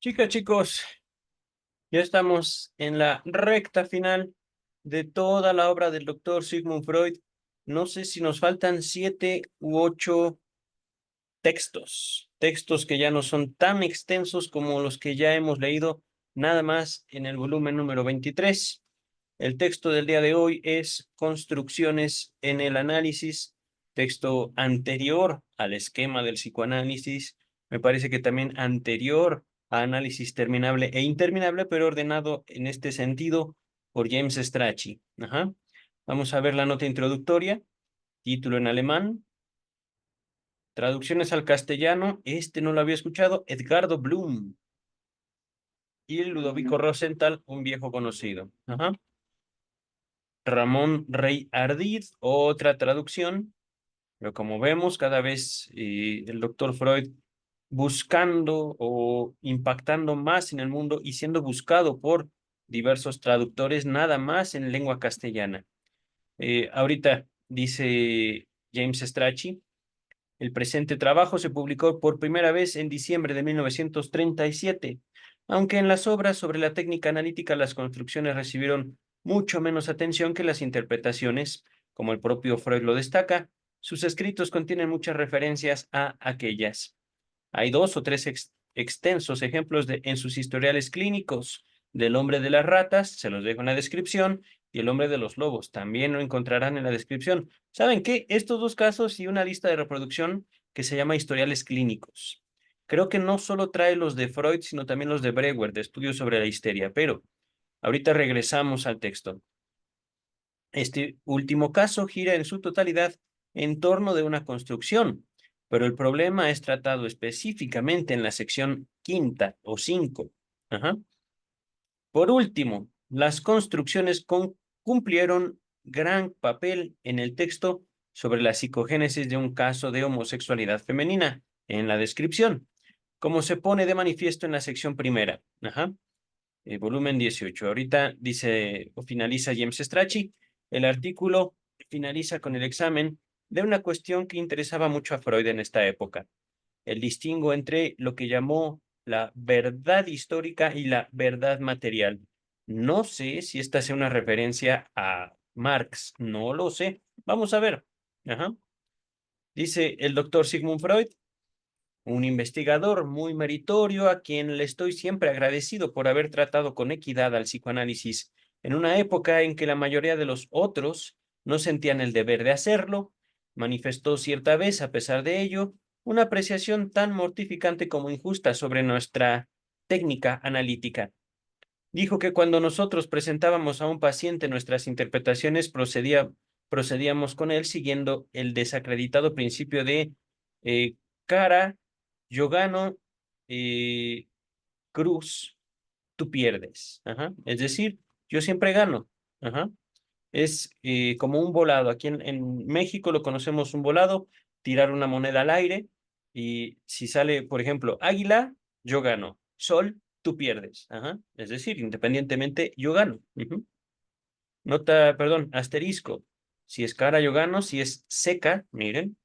Chicas, chicos, ya estamos en la recta final de toda la obra del doctor Sigmund Freud. No sé si nos faltan 7 u 8 textos que ya no son tan extensos como los que ya hemos leído, nada más en el volumen número 23. El texto del día de hoy es Construcciones en el análisis, texto anterior al esquema del psicoanálisis, me parece que también anterior a análisis terminable e interminable, pero ordenado en este sentido por James Strachey. Ajá. Vamos a ver la nota introductoria, título en alemán, traducciones al castellano, este no lo había escuchado, Edgardo Bloom y Ludovico Rosenthal, un viejo conocido. Ajá. Ramón Rey Ardid, otra traducción, pero como vemos, cada vez el doctor Freud buscando o impactando más en el mundo y siendo buscado por diversos traductores, nada más en lengua castellana. Ahorita dice James Strachey, el presente trabajo se publicó por primera vez en diciembre de 1937, aunque en las obras sobre la técnica analítica las construcciones recibieron mucho menos atención que las interpretaciones, como el propio Freud lo destaca, sus escritos contienen muchas referencias a aquellas. Hay 2 o 3 extensos ejemplos en sus historiales clínicos del hombre de las ratas, se los dejo en la descripción, y el hombre de los lobos, también lo encontrarán en la descripción. ¿Saben qué? Estos 2 casos y una lista de reproducción que se llama historiales clínicos. Creo que no solo trae los de Freud, sino también los de Brewer, de estudios sobre la histeria, pero ahorita regresamos al texto. Este último caso gira en su totalidad en torno de una construcción, pero el problema es tratado específicamente en la sección quinta o 5. Ajá. Por último, las construcciones cumplieron gran papel en el texto sobre la psicogénesis de un caso de homosexualidad femenina, en la descripción, como se pone de manifiesto en la sección primera. Ajá. Volumen 18. Ahorita dice o finaliza James Strachey. El artículo finaliza con el examen de una cuestión que interesaba mucho a Freud en esta época, el distingo entre lo que llamó la verdad histórica y la verdad material. No sé si esta sea una referencia a Marx, no lo sé. Vamos a ver. Ajá. Dice el doctor Sigmund Freud, un investigador muy meritorio a quien le estoy siempre agradecido por haber tratado con equidad al psicoanálisis en una época en que la mayoría de los otros no sentían el deber de hacerlo, manifestó cierta vez, a pesar de ello, una apreciación tan mortificante como injusta sobre nuestra técnica analítica. Dijo que cuando nosotros presentábamos a un paciente nuestras interpretaciones, procedíamos con él siguiendo el desacreditado principio de eh, cara, yo gano, eh, cruz, tú pierdes. Ajá. Es decir, yo siempre gano. Ajá. Es como un volado. Aquí en México lo conocemos un volado, tirar una moneda al aire y si sale, por ejemplo, águila, yo gano. Sol, tú pierdes. Ajá. Es decir, independientemente, yo gano. Ujú. Nota, perdón, asterisco. Si es cara, yo gano. Si es seca, miren,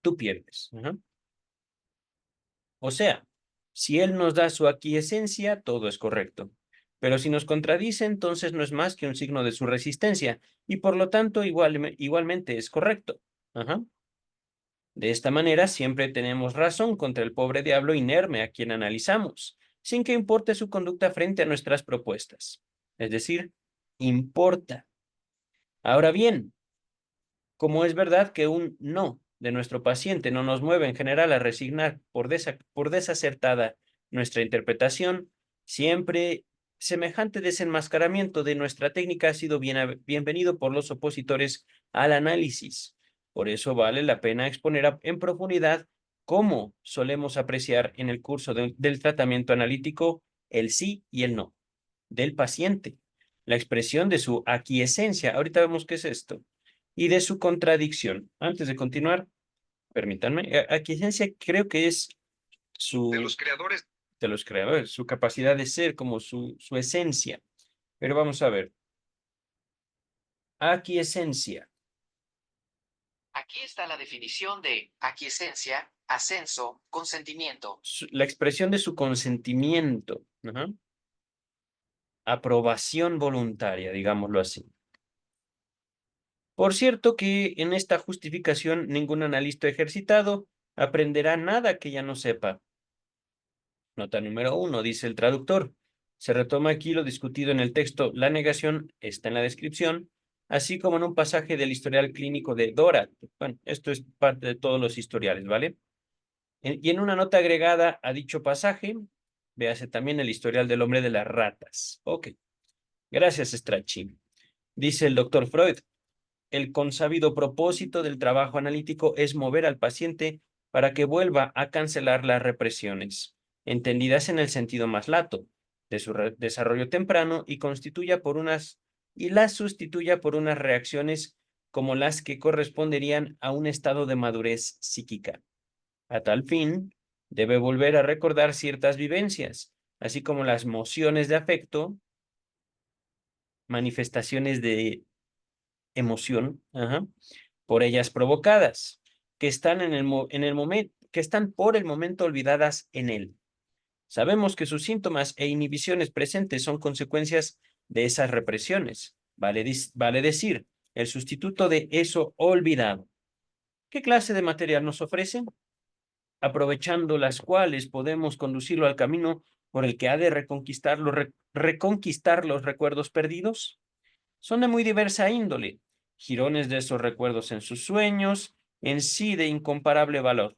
tú pierdes. Ajá. O sea, si él nos da su aquiescencia, todo es correcto. Pero si nos contradice, entonces no es más que un signo de su resistencia, y por lo tanto igualmente es correcto. Ajá. De esta manera siempre tenemos razón contra el pobre diablo inerme a quien analizamos, sin que importe su conducta frente a nuestras propuestas. Es decir, importa. Ahora bien, como es verdad que un no de nuestro paciente no nos mueve en general a resignar por desacertada nuestra interpretación, siempre semejante desenmascaramiento de nuestra técnica ha sido bienvenido por los opositores al análisis. Por eso vale la pena exponer en profundidad cómo solemos apreciar en el curso del tratamiento analítico el sí y el no del paciente, la expresión de su aquiescencia. Ahorita vemos qué es esto y de su contradicción. Antes de continuar, permítanme, aquiescencia creo que es De su, los creadores. de los creadores, su capacidad de ser, como su esencia. Pero vamos a ver, aquiescencia. Aquí está la definición de aquiescencia Ascenso, consentimiento. La expresión de su consentimiento. Ajá. Aprobación voluntaria, digámoslo así. Por cierto que en esta justificación ningún analista ejercitado aprenderá nada que ya no sepa. Nota número 1, dice el traductor. Se retoma aquí lo discutido en el texto. La negación está en la descripción, así como en un pasaje del historial clínico de Dora. Bueno, esto es parte de todos los historiales, ¿vale? Y en una nota agregada a dicho pasaje, véase también el historial del hombre de las ratas. Ok, gracias, Strachey. Dice el doctor Freud, el consabido propósito del trabajo analítico es mover al paciente para que vuelva a cancelar las represiones, entendidas en el sentido más lato, de su desarrollo temprano y las sustituya por unas reacciones como las que corresponderían a un estado de madurez psíquica. A tal fin, debe volver a recordar ciertas vivencias, así como las mociones de afecto, manifestaciones de emoción, ajá, por ellas provocadas, que están en el momento, que están por el momento olvidadas en él. Sabemos que sus síntomas e inhibiciones presentes son consecuencias de esas represiones. Vale decir, el sustituto de eso olvidado. ¿Qué clase de material nos ofrecen? Aprovechando las cuales podemos conducirlo al camino por el que ha de reconquistar los recuerdos perdidos. Son de muy diversa índole, jirones de esos recuerdos en sus sueños, en sí de incomparable valor,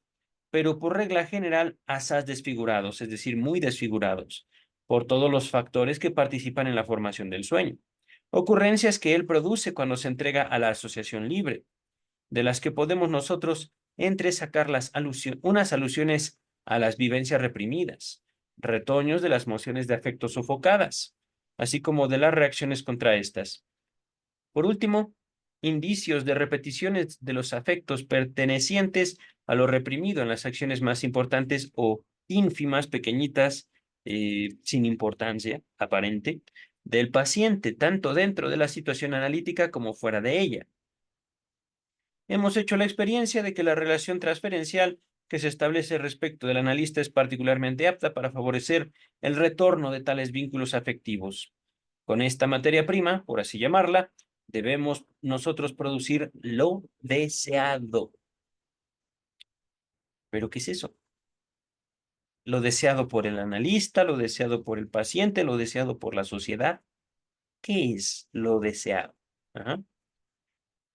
pero por regla general asaz desfigurados, es decir, muy desfigurados, por todos los factores que participan en la formación del sueño. Ocurrencias que él produce cuando se entrega a la asociación libre, de las que podemos nosotros entresacar unas alusiones a las vivencias reprimidas, retoños de las mociones de afecto sofocadas, así como de las reacciones contra estas. Por último, indicios de repeticiones de los afectos pertenecientes a lo reprimido en las acciones más importantes o ínfimas, pequeñitas, sin importancia aparente, del paciente, tanto dentro de la situación analítica como fuera de ella. Hemos hecho la experiencia de que la relación transferencial que se establece respecto del analista es particularmente apta para favorecer el retorno de tales vínculos afectivos. Con esta materia prima, por así llamarla, debemos nosotros producir lo deseado. ¿Pero qué es eso? Lo deseado por el analista, lo deseado por el paciente, lo deseado por la sociedad. ¿Qué es lo deseado? Ajá.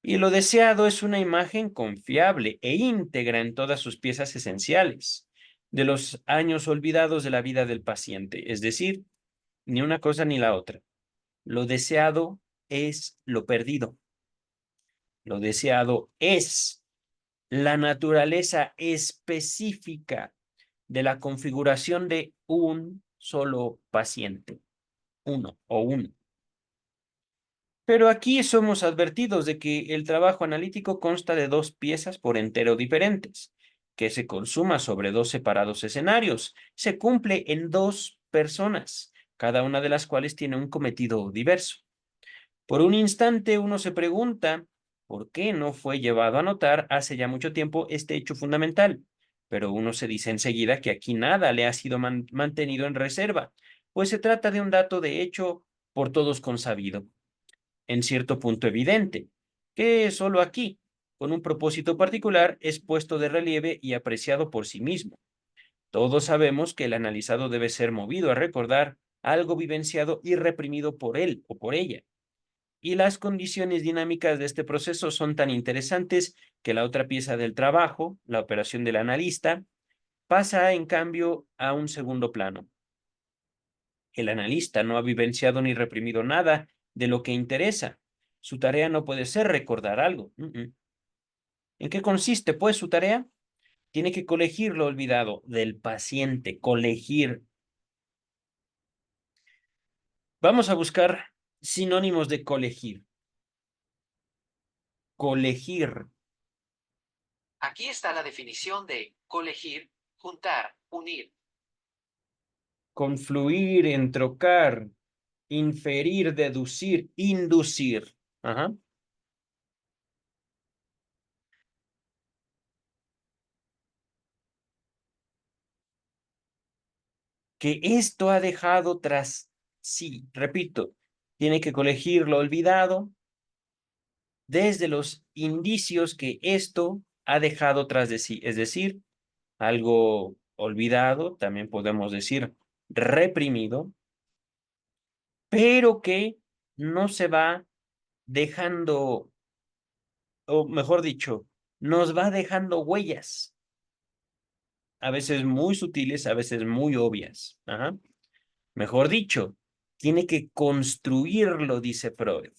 Y lo deseado es una imagen confiable e íntegra en todas sus piezas esenciales de los años olvidados de la vida del paciente, es decir, ni una cosa ni la otra. Lo deseado es lo perdido. Lo deseado es la naturaleza específica de la configuración de un solo paciente, uno o uno. Pero aquí somos advertidos de que el trabajo analítico consta de dos piezas por entero diferentes, que se consuma sobre dos separados escenarios, se cumple en dos personas, cada una de las cuales tiene un cometido diverso. Por un instante uno se pregunta por qué no fue llevado a notar hace ya mucho tiempo este hecho fundamental, pero uno se dice enseguida que aquí nada le ha sido mantenido en reserva, pues se trata de un dato de hecho por todos consabido, en cierto punto evidente, que solo aquí, con un propósito particular, es puesto de relieve y apreciado por sí mismo. Todos sabemos que el analizado debe ser movido a recordar algo vivenciado y reprimido por él o por ella. Y las condiciones dinámicas de este proceso son tan interesantes que la otra pieza del trabajo, la operación del analista, pasa en cambio a un segundo plano. El analista no ha vivenciado ni reprimido nada de lo que interesa. Su tarea no puede ser recordar algo. ¿En qué consiste, pues, su tarea? Tiene que colegir lo olvidado del paciente, colegir. Vamos a buscar sinónimos de colegir. Colegir, Aquí está la definición de colegir, juntar, unir. confluir, entrocar, inferir, deducir, inducir. Ajá. que esto ha dejado tras sí, repito, tiene que colegir lo olvidado desde los indicios que esto ha dejado tras de sí, es decir, algo olvidado, también podemos decir reprimido, pero que no se va dejando, o mejor dicho, nos va dejando huellas, a veces muy sutiles, a veces muy obvias. Ajá. Mejor dicho, tiene que construirlo, dice Freud.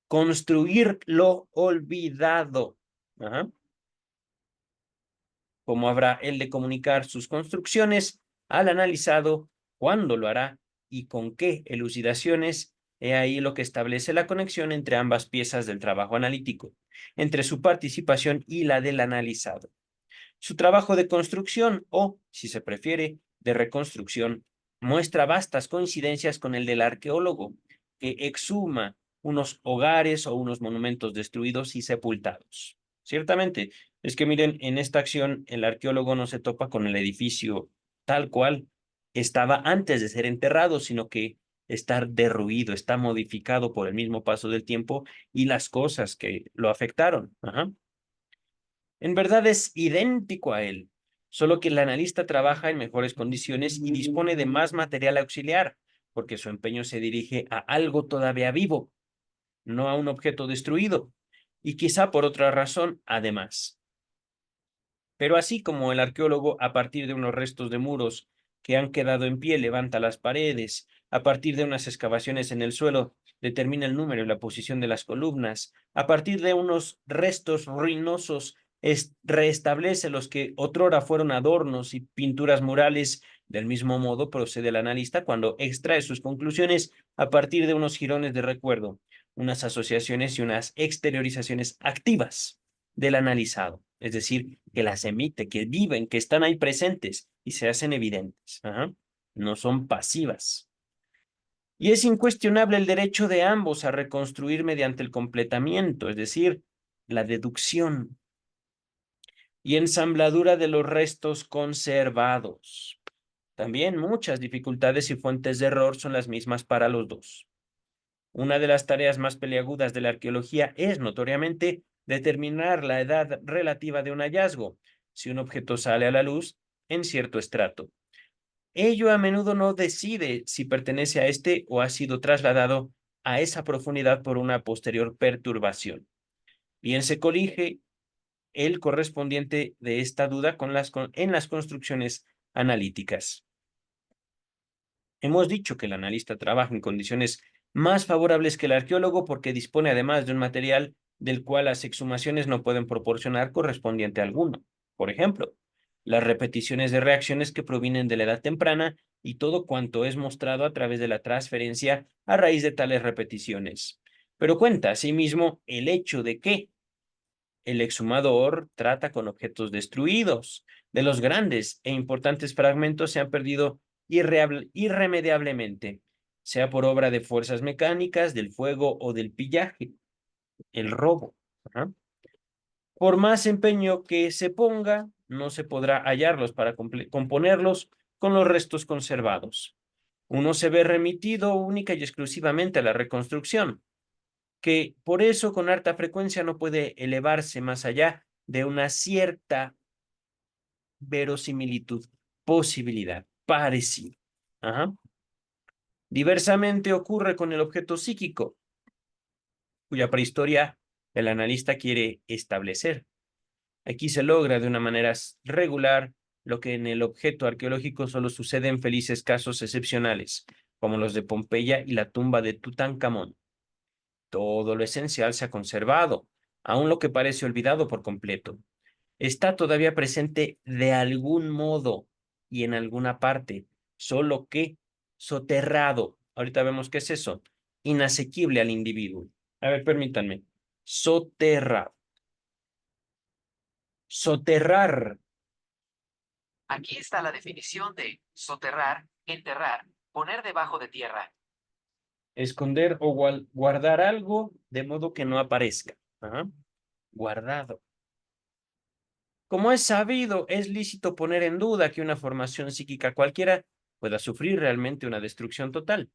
Construir lo olvidado. Ajá. Como habrá el de comunicar sus construcciones al analizado, cuándo lo hará y con qué elucidaciones. He ahí lo que establece la conexión entre ambas piezas del trabajo analítico, entre su participación y la del analizado. Su trabajo de construcción o, si se prefiere, de reconstrucción, muestra vastas coincidencias con el del arqueólogo, que exhuma unos hogares o unos monumentos destruidos y sepultados. Ciertamente, es que miren, en esta acción el arqueólogo no se topa con el edificio tal cual estaba antes de ser enterrado, sino que está derruido, está modificado por el mismo paso del tiempo y las cosas que lo afectaron. Ajá. En verdad es idéntico a él, solo que el analista trabaja en mejores condiciones y dispone de más material auxiliar, porque su empeño se dirige a algo todavía vivo, no a un objeto destruido, y quizá por otra razón, además. Pero así como el arqueólogo, a partir de unos restos de muros que han quedado en pie, levanta las paredes, a partir de unas excavaciones en el suelo, determina el número y la posición de las columnas, a partir de unos restos ruinosos, reestablece los que otrora fueron adornos y pinturas murales. Del mismo modo procede el analista cuando extrae sus conclusiones a partir de unos jirones de recuerdo, unas asociaciones y unas exteriorizaciones activas del analizado, es decir, que las emite, que viven, que están ahí presentes y se hacen evidentes. Ajá. No son pasivas. Y es incuestionable el derecho de ambos a reconstruir mediante el completamiento, es decir, la deducción y ensambladura de los restos conservados. También muchas dificultades y fuentes de error son las mismas para los dos. Una de las tareas más peliagudas de la arqueología es, notoriamente, determinar la edad relativa de un hallazgo, si un objeto sale a la luz en cierto estrato. Ello a menudo no decide si pertenece a este o ha sido trasladado a esa profundidad por una posterior perturbación. Bien se colige el correspondiente de esta duda en las construcciones analíticas. Hemos dicho que el analista trabaja en condiciones más favorables que el arqueólogo porque dispone además de un material del cual las exhumaciones no pueden proporcionar correspondiente alguno. Por ejemplo, las repeticiones de reacciones que provienen de la edad temprana y todo cuanto es mostrado a través de la transferencia a raíz de tales repeticiones. Pero cuenta asimismo el hecho de que el exhumador trata con objetos destruidos. De los grandes e importantes fragmentos se han perdido irremediablemente, sea por obra de fuerzas mecánicas, del fuego o del pillaje, el robo. Ajá. Por más empeño que se ponga, no se podrá hallarlos para componerlos con los restos conservados. Uno se ve remitido única y exclusivamente a la reconstrucción, que por eso con harta frecuencia no puede elevarse más allá de una cierta verosimilitud, posibilidad, parecido. Ajá. Diversamente ocurre con el objeto psíquico, cuya prehistoria el analista quiere establecer. Aquí se logra de una manera regular lo que en el objeto arqueológico solo sucede en felices casos excepcionales, como los de Pompeya y la tumba de Tutankamón. Todo lo esencial se ha conservado, aun lo que parece olvidado por completo. Está todavía presente de algún modo y en alguna parte, solo que soterrado. Ahorita vemos qué es eso. Inasequible al individuo. A ver, permítanme. Soterrado. Soterrar. Aquí está la definición de soterrar, enterrar, poner debajo de tierra. Esconder o guardar algo de modo que no aparezca. Ajá. Guardado. Como es sabido, es lícito poner en duda que una formación psíquica cualquiera pueda sufrir realmente una destrucción total.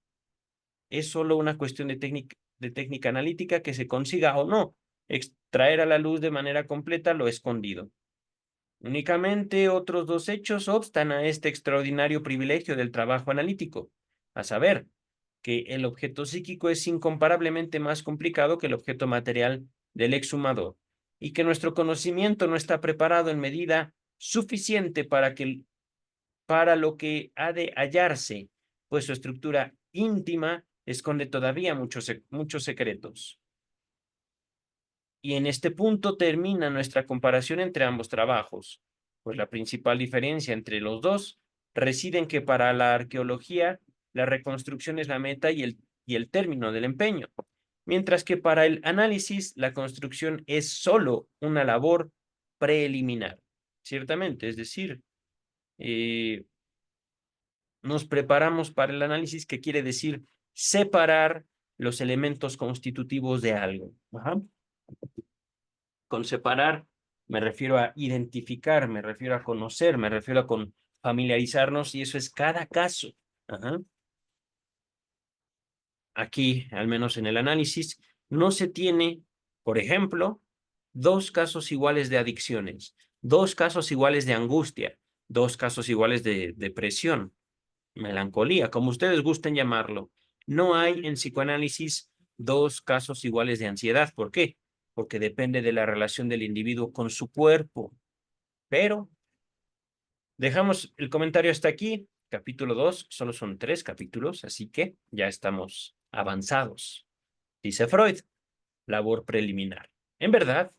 Es solo una cuestión de técnica analítica que se consiga o no extraer a la luz de manera completa lo escondido. Únicamente otros dos hechos obstan a este extraordinario privilegio del trabajo analítico, a saber, que el objeto psíquico es incomparablemente más complicado que el objeto material del exhumador, y que nuestro conocimiento no está preparado en medida suficiente para lo que ha de hallarse, pues su estructura íntima esconde todavía muchos secretos. Y en este punto termina nuestra comparación entre ambos trabajos, pues la principal diferencia entre los dos reside en que para la arqueología la reconstrucción es la meta y el término del empeño, mientras que para el análisis la construcción es solo una labor preliminar. Ciertamente, es decir, eh, nos preparamos para el análisis, que quiere decir separar los elementos constitutivos de algo. Ajá. Con separar me refiero a identificar, me refiero a conocer, me refiero a familiarizarnos, y eso es cada caso. Ajá. Aquí, al menos en el análisis, no se tiene, por ejemplo, dos casos iguales de adicciones, dos casos iguales de angustia, dos casos iguales de depresión, melancolía, como ustedes gusten llamarlo. No hay en psicoanálisis dos casos iguales de ansiedad. ¿Por qué? Porque depende de la relación del individuo con su cuerpo. Pero dejamos el comentario hasta aquí. Capítulo 2, solo son 3 capítulos, así que ya estamos avanzados. Dice Freud, labor preliminar. En verdad,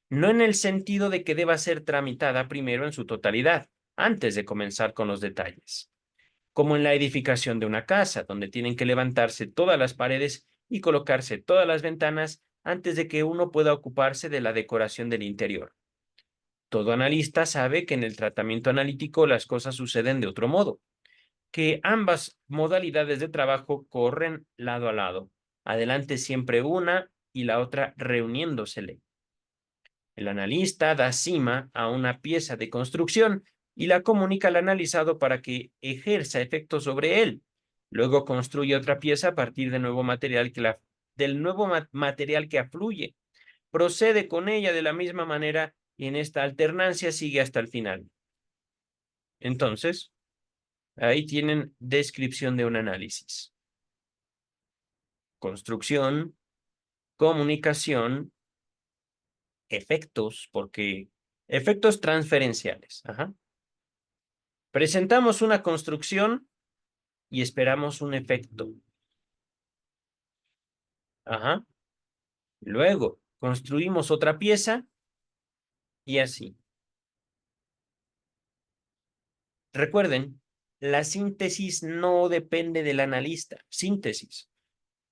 no en el sentido de que deba ser tramitada primero en su totalidad, antes de comenzar con los detalles, como en la edificación de una casa, donde tienen que levantarse todas las paredes y colocarse todas las ventanas antes de que uno pueda ocuparse de la decoración del interior. Todo analista sabe que en el tratamiento analítico las cosas suceden de otro modo, que ambas modalidades de trabajo corren lado a lado, adelante siempre una y la otra reuniéndosele. El analista da cima a una pieza de construcción y la comunica al analizado para que ejerza efecto sobre él. Luego construye otra pieza a partir del nuevo material material que afluye. Procede con ella de la misma manera y en esta alternancia sigue hasta el final. Entonces, ahí tienen descripción de un análisis. Construcción, comunicación, efectos, porque efectos transferenciales. Ajá. Presentamos una construcción y esperamos un efecto. Ajá. Luego, construimos otra pieza y así. Recuerden, la síntesis no depende del analista. Síntesis.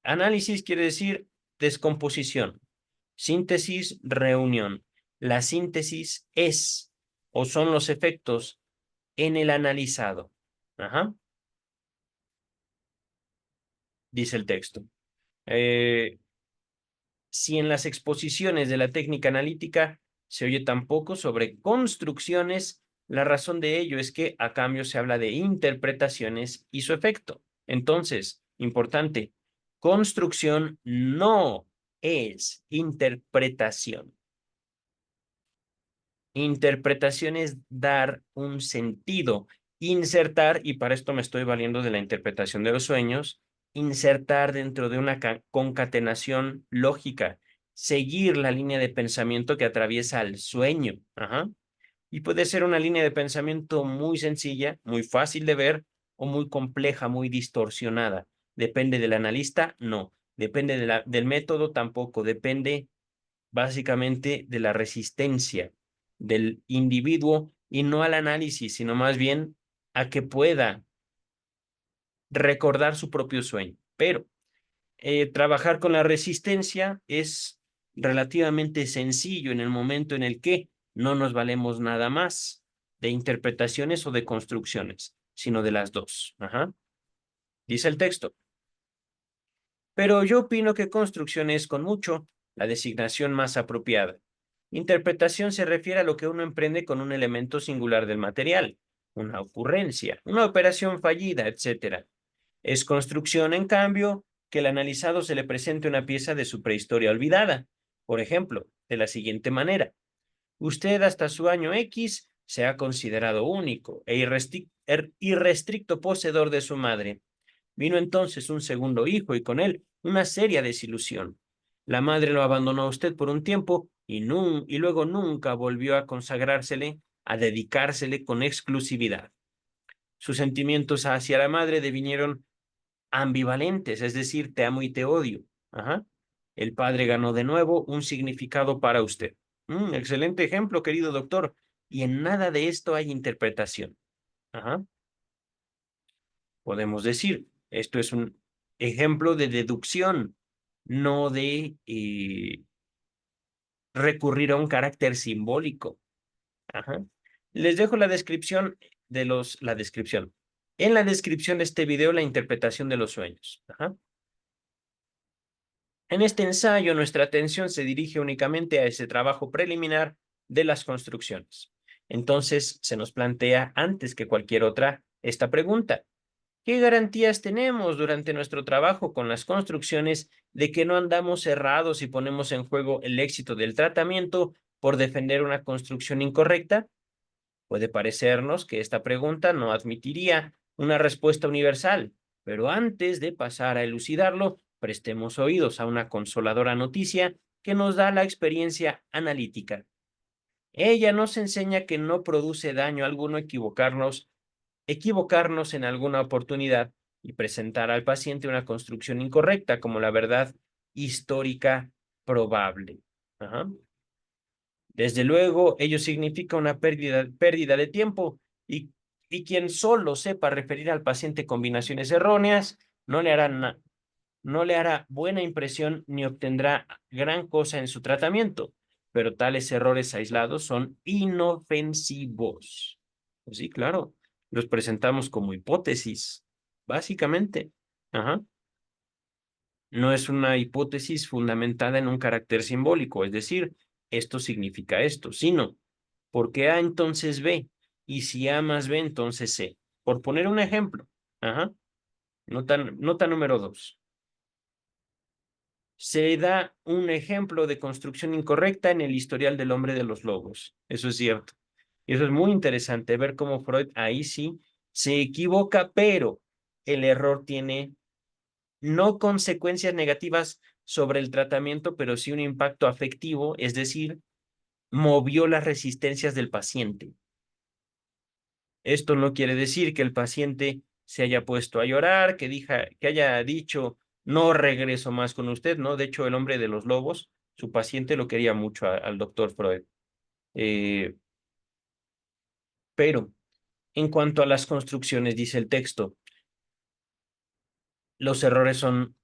Análisis quiere decir descomposición. Síntesis, reunión. La síntesis es o son los efectos en el analizado. Ajá. Dice el texto. Si en las exposiciones de la técnica analítica se oye tan poco sobre construcciones, la razón de ello es que a cambio se habla de interpretaciones y su efecto. Entonces, importante, construcción no es interpretación. Interpretación es dar un sentido, insertar, y para esto me estoy valiendo de la interpretación de los sueños, insertar dentro de una concatenación lógica, seguir la línea de pensamiento que atraviesa el sueño. Ajá. Y puede ser una línea de pensamiento muy sencilla, muy fácil de ver, o muy compleja, muy distorsionada. ¿Depende del analista? No. ¿Depende del método? Tampoco. Depende básicamente de la resistencia del individuo, y no al análisis, sino más bien a que pueda recordar su propio sueño. Pero trabajar con la resistencia es relativamente sencillo en el momento en el que no nos valemos nada más de interpretaciones o de construcciones, sino de las dos. Ajá. Dice el texto. Pero yo opino que construcción es, con mucho, la designación más apropiada. Interpretación se refiere a lo que uno emprende con un elemento singular del material. una ocurrencia, una operación fallida, etc. Es construcción, en cambio, que el analizado se le presente una pieza de su prehistoria olvidada. Por ejemplo, de la siguiente manera. Usted hasta su año X se ha considerado único e irrestricto poseedor de su madre. Vino entonces un segundo hijo y con él una seria desilusión. La madre lo abandonó a usted por un tiempo y luego nunca volvió a consagrársele, a dedicársele con exclusividad. Sus sentimientos hacia la madre devinieron ambivalentes, es decir, te amo y te odio. Ajá. El padre ganó de nuevo un significado para usted. Excelente ejemplo, querido doctor. Y en nada de esto hay interpretación. Ajá. Podemos decir, esto es un ejemplo de deducción, no de recurrir a un carácter simbólico. Ajá. Les dejo la descripción la descripción. En la descripción de este video, la interpretación de los sueños. Ajá. En este ensayo, nuestra atención se dirige únicamente a ese trabajo preliminar de las construcciones. Entonces, se nos plantea, antes que cualquier otra, esta pregunta. ¿Qué garantías tenemos durante nuestro trabajo con las construcciones de que no andamos errados y ponemos en juego el éxito del tratamiento por defender una construcción incorrecta? Puede parecernos que esta pregunta no admitiría una respuesta universal, pero antes de pasar a elucidarlo, prestemos oídos a una consoladora noticia que nos da la experiencia analítica. Ella nos enseña que no produce daño alguno equivocarnos en alguna oportunidad y presentar al paciente una construcción incorrecta como la verdad histórica probable. Ajá. Desde luego, ello significa una pérdida de tiempo y quien solo sepa referir al paciente combinaciones erróneas no le hará buena impresión ni obtendrá gran cosa en su tratamiento, pero tales errores aislados son inofensivos. Pues sí, claro, los presentamos como hipótesis, básicamente. Ajá. No es una hipótesis fundamentada en un carácter simbólico, es decir, esto significa esto, sino porque A entonces B, y si A más B entonces C. Por poner un ejemplo, ajá, nota número 2. Se da un ejemplo de construcción incorrecta en el historial del hombre de los lobos. Eso es cierto. Y eso es muy interesante ver cómo Freud ahí sí se equivoca, pero el error tiene no consecuencias negativas sobre el tratamiento, pero sí un impacto afectivo, es decir, movió las resistencias del paciente. Esto no quiere decir que el paciente se haya puesto a llorar, que haya dicho, no regreso más con usted, ¿no? De hecho, el hombre de los lobos, su paciente lo quería mucho al doctor Freud. Eh, pero, en cuanto a las construcciones, dice el texto, los errores son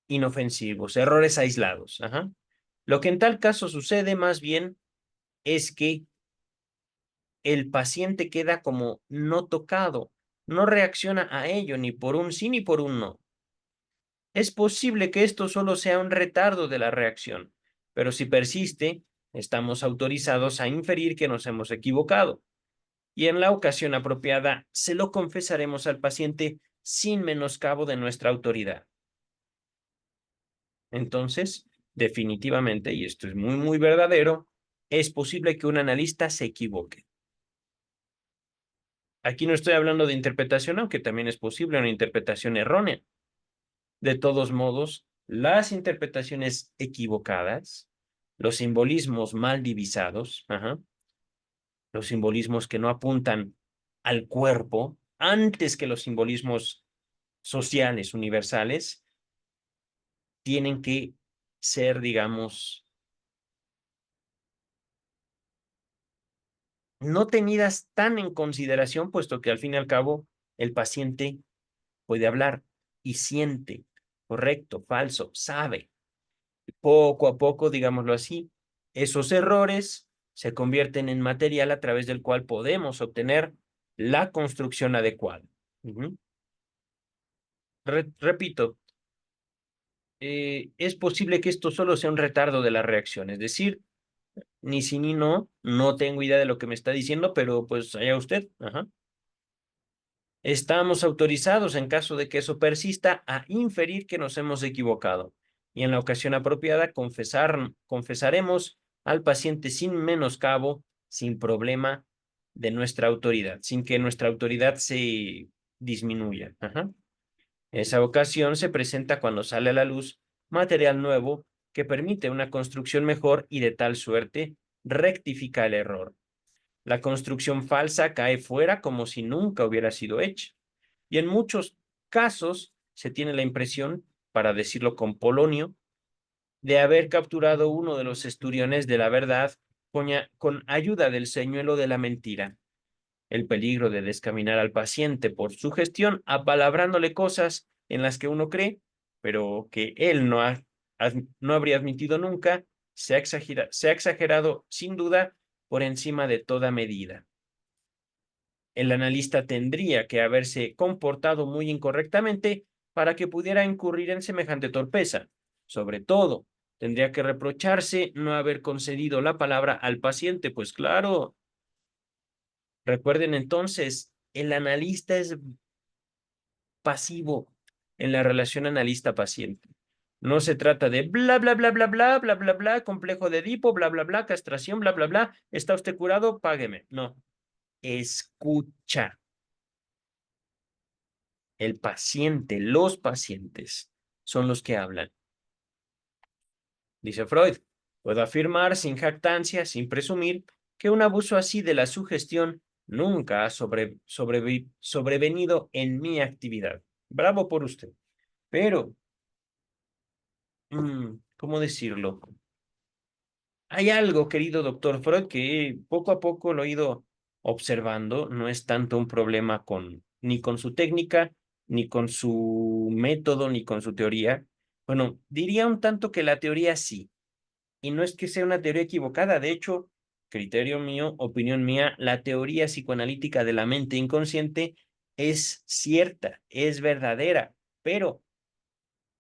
inofensivos, errores aislados. Ajá. Lo que en tal caso sucede más bien es que el paciente queda como no tocado, no reacciona a ello ni por un sí ni por un no. Es posible que esto solo sea un retardo de la reacción, pero si persiste, estamos autorizados a inferir que nos hemos equivocado. Y en la ocasión apropiada, se lo confesaremos al paciente sin menoscabo de nuestra autoridad. Entonces, definitivamente, y esto es muy verdadero, es posible que un analista se equivoque. Aquí no estoy hablando de interpretación, aunque también es posible una interpretación errónea. De todos modos, las interpretaciones equivocadas, los simbolismos mal divisados, los simbolismos que no apuntan al cuerpo, antes que los simbolismos sociales, universales, tienen que ser, digamos, no tenidas tan en consideración, puesto que al fin y al cabo el paciente puede hablar y siente, correcto, falso, sabe. Poco a poco, digámoslo así, esos errores se convierten en material a través del cual podemos obtener la construcción adecuada. Repito, es posible que esto solo sea un retardo de la reacción, es decir, ni sí ni no, no tengo idea de lo que me está diciendo, pero pues allá usted. Ajá. Estamos autorizados, en caso de que eso persista, a inferir que nos hemos equivocado y en la ocasión apropiada confesaremos al paciente sin menoscabo, sin problema de nuestra autoridad, sin que nuestra autoridad se disminuya. Ajá. Esa ocasión se presenta cuando sale a la luz material nuevo que permite una construcción mejor y de tal suerte rectifica el error. La construcción falsa cae fuera como si nunca hubiera sido hecha. Y en muchos casos se tiene la impresión, para decirlo con Polonio, de haber capturado uno de los esturiones de la verdad con ayuda del señuelo de la mentira. El peligro de descaminar al paciente por su gestión, apalabrándole cosas en las que uno cree, pero que él no habría admitido nunca, se ha exagerado sin duda por encima de toda medida. El analista tendría que haberse comportado muy incorrectamente para que pudiera incurrir en semejante torpeza. Sobre todo, tendría que reprocharse no haber concedido la palabra al paciente, pues claro, recuerden entonces, el analista es pasivo en la relación analista-paciente. No se trata de bla, bla, bla, bla, bla, bla, bla, bla, complejo de Edipo, bla, bla, bla, castración, bla, bla, bla, ¿está usted curado? Págueme. No, escucha. El paciente, los pacientes son los que hablan. Dice Freud, puedo afirmar sin jactancia, sin presumir, que un abuso así de la sugestión nunca ha sobrevenido en mi actividad. Bravo por usted. Pero, ¿cómo decirlo? Hay algo, querido doctor Freud, que poco a poco lo he ido observando. No es tanto un problema ni con su técnica, ni con su método, ni con su teoría. Bueno, diría un tanto que la teoría sí. Y no es que sea una teoría equivocada. De hecho, criterio mío, opinión mía, la teoría psicoanalítica de la mente inconsciente es cierta, es verdadera, pero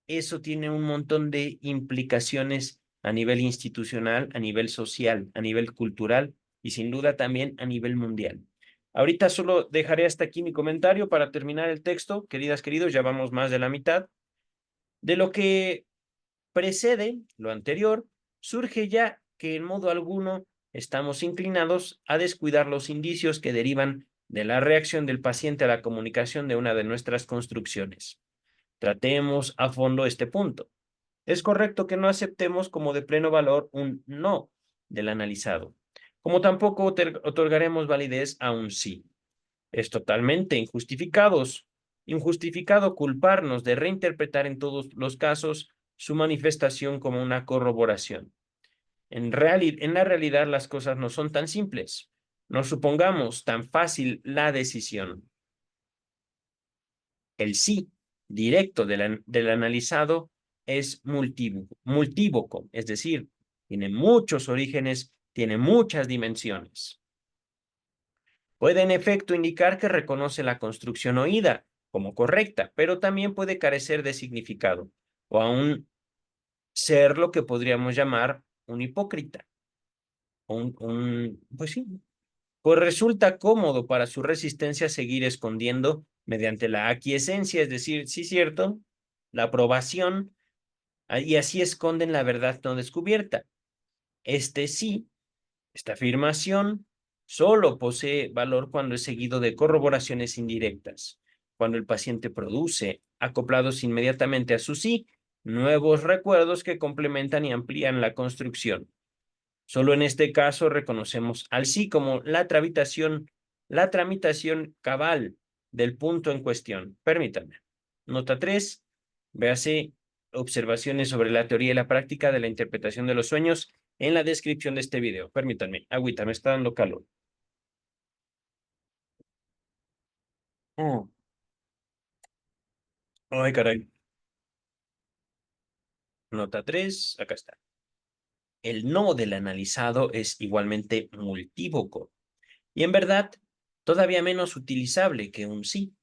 eso tiene un montón de implicaciones a nivel institucional, a nivel social, a nivel cultural y sin duda también a nivel mundial. Ahorita solo dejaré hasta aquí mi comentario para terminar el texto. Queridas, queridos, ya vamos más de la mitad. De lo que precede, lo anterior, surge ya que en modo alguno estamos inclinados a descuidar los indicios que derivan de la reacción del paciente a la comunicación de una de nuestras construcciones. Tratemos a fondo este punto. Es correcto que no aceptemos como de pleno valor un no del analizado, como tampoco otorgaremos validez a un sí. Es totalmente injustificado culparnos de reinterpretar en todos los casos su manifestación como una corroboración. En la realidad las cosas no son tan simples. No supongamos tan fácil la decisión. El sí directo del analizado es multívoco, es decir, tiene muchos orígenes, tiene muchas dimensiones. Puede en efecto indicar que reconoce la construcción oída como correcta, pero también puede carecer de significado o aún ser lo que podríamos llamar un hipócrita. Pues sí, pues resulta cómodo para su resistencia seguir escondiendo mediante la aquiescencia, es decir, sí, cierto, la aprobación, y así esconden la verdad no descubierta. Este sí, esta afirmación, solo posee valor cuando es seguido de corroboraciones indirectas, cuando el paciente produce, acoplados inmediatamente a su sí, nuevos recuerdos que complementan y amplían la construcción. Solo en este caso reconocemos al sí como la tramitación cabal del punto en cuestión. Permítanme. Nota 3. Véase observaciones sobre la teoría y la práctica de la interpretación de los sueños en la descripción de este video. Permítanme. Agüita, me está dando calor. Ay, caray. Nota 3. Acá está. El no del analizado es igualmente multívoco y en verdad todavía menos utilizable que un sí.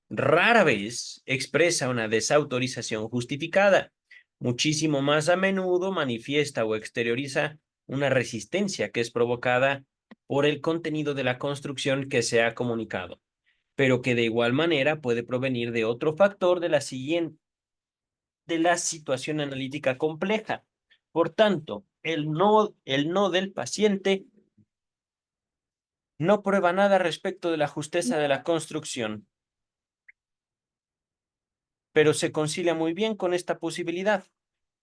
Rara vez expresa una desautorización justificada. Muchísimo más a menudo manifiesta o exterioriza una resistencia que es provocada por el contenido de la construcción que se ha comunicado. pero que de igual manera puede provenir de otro factor de la situación analítica compleja. Por tanto, el no del paciente no prueba nada respecto de la justeza de la construcción, pero se concilia muy bien con esta posibilidad.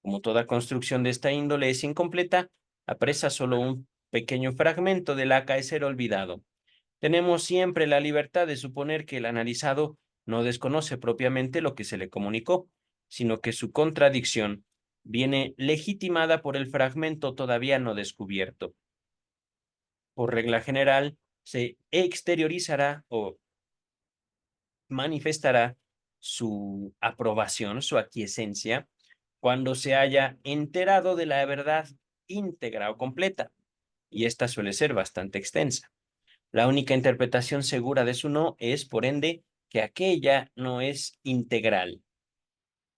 Como toda construcción de esta índole es incompleta, apresa solo un pequeño fragmento del acaecer olvidado. Tenemos siempre la libertad de suponer que el analizado no desconoce propiamente lo que se le comunicó, sino que su contradicción viene legitimada por el fragmento todavía no descubierto. Por regla general, se exteriorizará o manifestará su aprobación, su aquiescencia, cuando se haya enterado de la verdad íntegra o completa, y esta suele ser bastante extensa. La única interpretación segura de su no es, por ende, que aquella no es integral.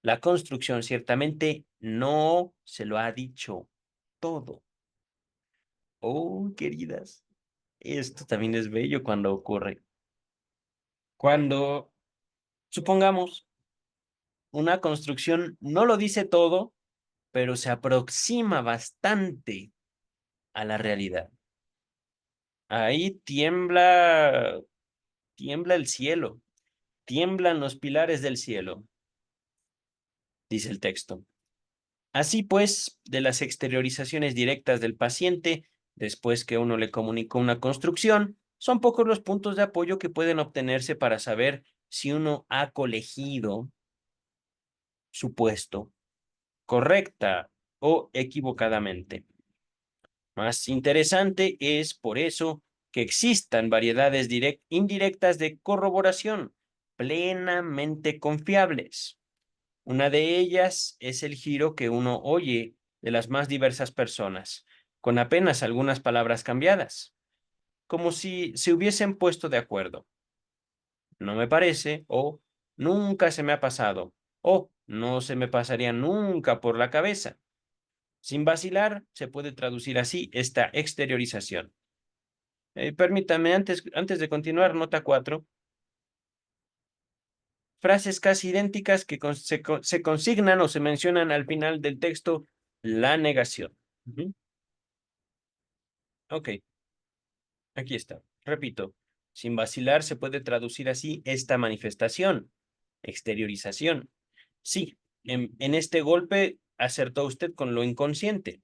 La construcción ciertamente no se lo ha dicho todo. Oh, queridas, esto también es bello cuando ocurre. Cuando, supongamos, una construcción no lo dice todo, pero se aproxima bastante a la realidad. Ahí tiembla el cielo, tiemblan los pilares del cielo, dice el texto. Así pues, de las exteriorizaciones directas del paciente, después que uno le comunicó una construcción, son pocos los puntos de apoyo que pueden obtenerse para saber si uno ha colegido su puesto correcta o equivocadamente. Más interesante es, por eso, que existan variedades indirectas de corroboración plenamente confiables. Una de ellas es el giro que uno oye de las más diversas personas, con apenas algunas palabras cambiadas, como si se hubiesen puesto de acuerdo. No me parece, o nunca se me ha pasado, o no se me pasaría nunca por la cabeza. Sin vacilar, se puede traducir así esta exteriorización. Permítame, antes de continuar, nota 4. Frases casi idénticas que se consignan o se mencionan al final del texto, la negación. Ok, aquí está. Repito, sin vacilar se puede traducir así esta manifestación, exteriorización. Sí, en este golpe acertó usted con lo inconsciente.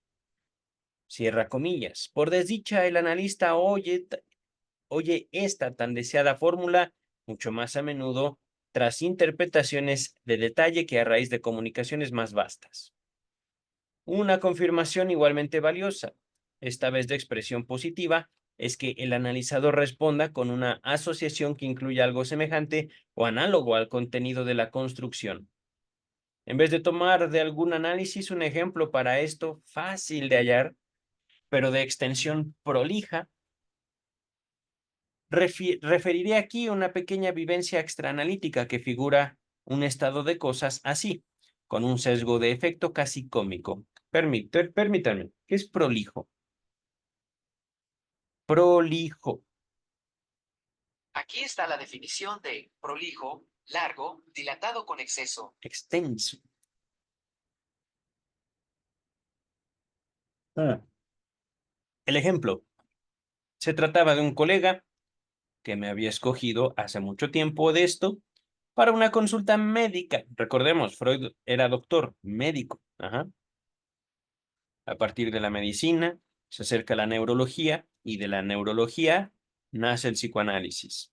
Cierra comillas. Por desdicha, el analista oye esta tan deseada fórmula mucho más a menudo tras interpretaciones de detalle que a raíz de comunicaciones más vastas. Una confirmación igualmente valiosa, esta vez de expresión positiva, es que el analizador responda con una asociación que incluya algo semejante o análogo al contenido de la construcción. En vez de tomar de algún análisis un ejemplo para esto fácil de hallar, pero de extensión prolija, referiré aquí una pequeña vivencia extraanalítica que figura un estado de cosas así, con un sesgo de efecto casi cómico. Permítanme, ¿qué es prolijo? Prolijo, Aquí está la definición de prolijo, largo, dilatado con exceso. extenso. Ah. El ejemplo, se trataba de un colega que me había escogido hace mucho tiempo de esto para una consulta médica. Recordemos, Freud era doctor, médico. Ajá. A partir de la medicina se acerca la neurología y de la neurología nace el psicoanálisis.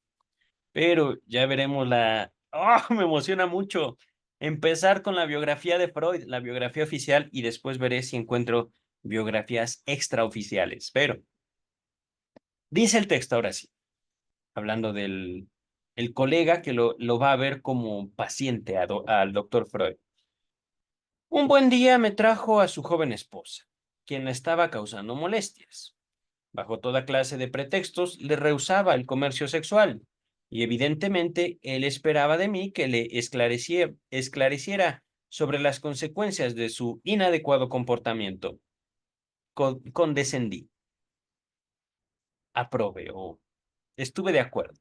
Pero ya veremos la... ¡Oh, me emociona mucho! Empezar con la biografía de Freud, la biografía oficial, y después veré si encuentro biografías extraoficiales. Pero dice el texto ahora sí, hablando del el colega que lo va a ver como paciente al doctor Freud. Un buen día me trajo a su joven esposa, quien le estaba causando molestias. Bajo toda clase de pretextos, le rehusaba el comercio sexual, y evidentemente él esperaba de mí que le esclareciera sobre las consecuencias de su inadecuado comportamiento. Condescendí, aprobé o estuve de acuerdo.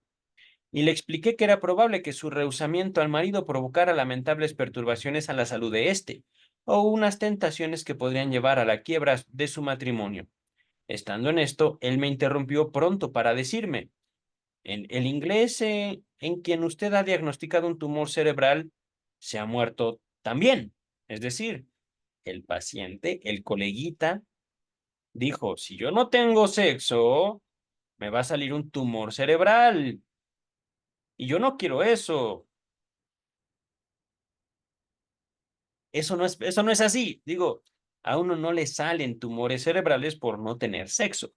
y le expliqué que era probable que su rehusamiento al marido provocara lamentables perturbaciones a la salud de éste, o unas tentaciones que podrían llevar a la quiebra de su matrimonio. Estando en esto, él me interrumpió pronto para decirme, en el inglés en quien usted ha diagnosticado un tumor cerebral se ha muerto también. Es decir, el paciente, el coleguita, dijo, si yo no tengo sexo, me va a salir un tumor cerebral. Y yo no quiero eso. Eso no es así. Digo, a uno no le salen tumores cerebrales por no tener sexo.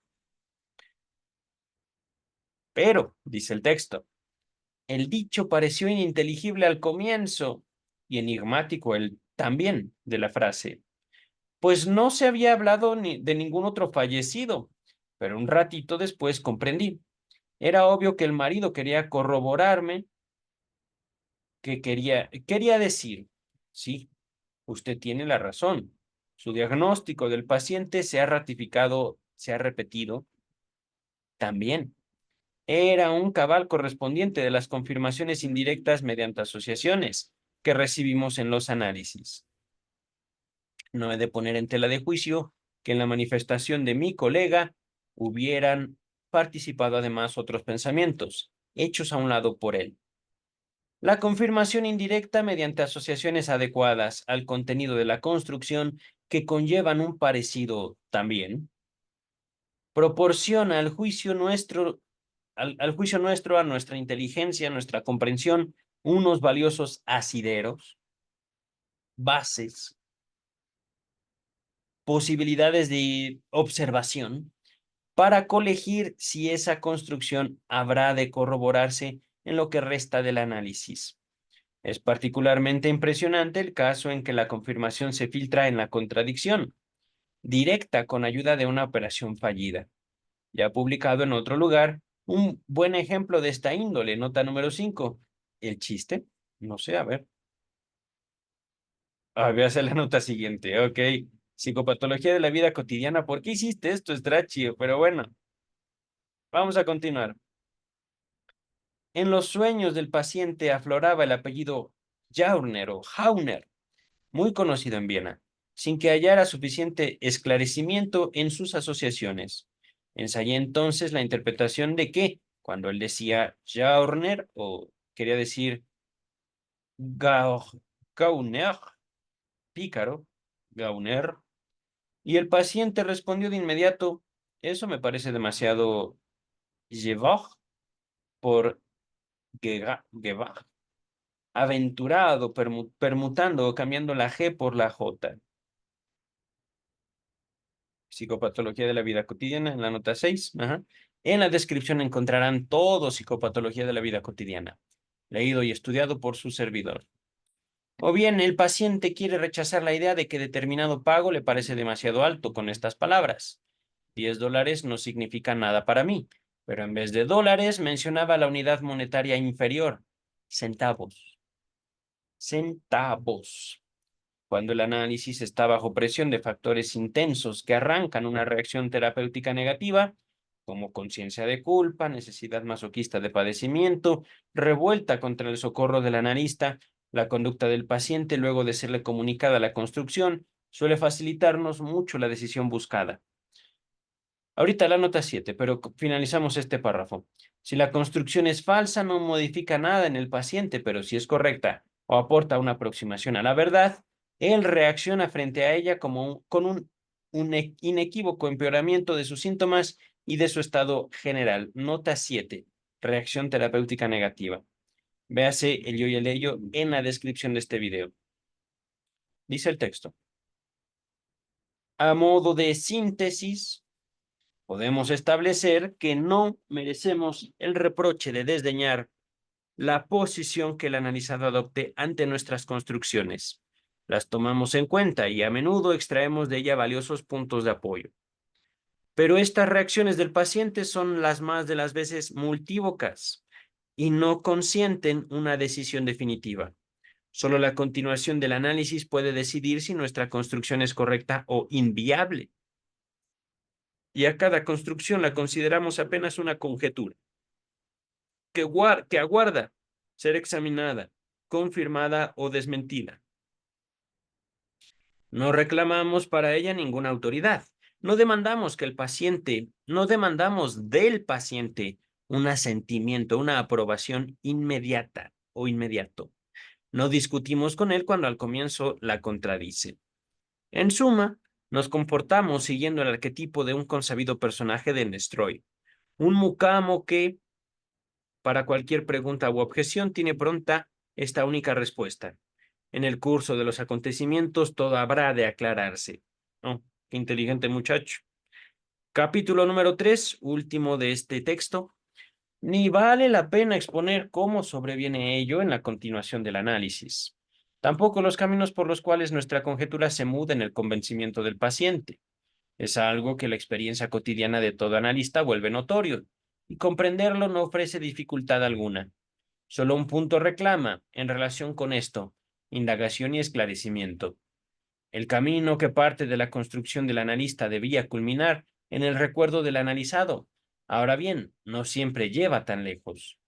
Pero, dice el texto, el dicho pareció ininteligible al comienzo y enigmático el también de la frase, pues no se había hablado ni de ningún otro fallecido, pero un ratito después comprendí. Era obvio que el marido quería corroborarme que quería decir, sí, usted tiene la razón. Su diagnóstico del paciente se ha ratificado, se ha repetido también. Era un cabal correspondiente de las confirmaciones indirectas mediante asociaciones que recibimos en los análisis. No he de poner en tela de juicio que en la manifestación de mi colega hubieran participado además otros pensamientos, hechos a un lado por él. La confirmación indirecta mediante asociaciones adecuadas al contenido de la construcción que conllevan un parecido también, proporciona al juicio nuestro, a nuestra inteligencia, a nuestra comprensión, unos valiosos asideros, bases, posibilidades de observación para colegir si esa construcción habrá de corroborarse en lo que resta del análisis. Es particularmente impresionante el caso en que la confirmación se filtra en la contradicción, directa con ayuda de una operación fallida. Ya publicado en otro lugar, un buen ejemplo de esta índole, nota número 5. ¿El chiste? No sé, a ver. Voy a hacer la nota siguiente, ok. Psicopatología de la vida cotidiana. ¿Por qué hiciste esto, Strachio? Pero bueno, vamos a continuar. En los sueños del paciente afloraba el apellido Jauner o Jauner, muy conocido en Viena, sin que hallara suficiente esclarecimiento en sus asociaciones. Ensayé entonces la interpretación de que, cuando él decía Jaurner o quería decir Gauner, pícaro, Gauner, y el paciente respondió de inmediato, eso me parece demasiado Gevach por Gevach, aventurado, permutando o cambiando la G por la J. Psicopatología de la vida cotidiana, en la nota 6. Ajá. En la descripción encontrarán todo psicopatología de la vida cotidiana, leído y estudiado por su servidor. O bien, el paciente quiere rechazar la idea de que determinado pago le parece demasiado alto con estas palabras. $10 no significa nada para mí, pero en vez de dólares mencionaba la unidad monetaria inferior, centavos. Centavos. Cuando el análisis está bajo presión de factores intensos que arrancan una reacción terapéutica negativa, como conciencia de culpa, necesidad masoquista de padecimiento, revuelta contra el socorro del analista, la conducta del paciente luego de serle comunicada la construcción, suele facilitarnos mucho la decisión buscada. Ahorita la nota 7, pero finalizamos este párrafo. Si la construcción es falsa, no modifica nada en el paciente, pero si es correcta o aporta una aproximación a la verdad, él reacciona frente a ella con un inequívoco empeoramiento de sus síntomas y de su estado general. Nota 7, reacción terapéutica negativa. Véase el yo y el ello en la descripción de este video. Dice el texto. A modo de síntesis, podemos establecer que no merecemos el reproche de desdeñar la posición que el analizado adopte ante nuestras construcciones. Las tomamos en cuenta y a menudo extraemos de ella valiosos puntos de apoyo. Pero estas reacciones del paciente son las más de las veces multívocas y no consienten una decisión definitiva. Solo la continuación del análisis puede decidir si nuestra construcción es correcta o inviable. Y a cada construcción la consideramos apenas una conjetura. que aguarda ser examinada, confirmada o desmentida. No reclamamos para ella ninguna autoridad. No demandamos del paciente un asentimiento, una aprobación inmediata o inmediato. No discutimos con él cuando al comienzo la contradice. En suma, nos comportamos siguiendo el arquetipo de un consabido personaje de Nestroy, un mucamo que, para cualquier pregunta u objeción, tiene pronta esta única respuesta. En el curso de los acontecimientos todo habrá de aclararse. Oh, qué inteligente muchacho. Capítulo número 3, último de este texto. Ni vale la pena exponer cómo sobreviene ello en la continuación del análisis. Tampoco los caminos por los cuales nuestra conjetura se muda en el convencimiento del paciente. Es algo que la experiencia cotidiana de todo analista vuelve notorio, y comprenderlo no ofrece dificultad alguna. Solo un punto reclama, en relación con esto, indagación y esclarecimiento. El camino que parte de la construcción del analista debía culminar en el recuerdo del analizado. Ahora bien, no siempre lleva tan lejos.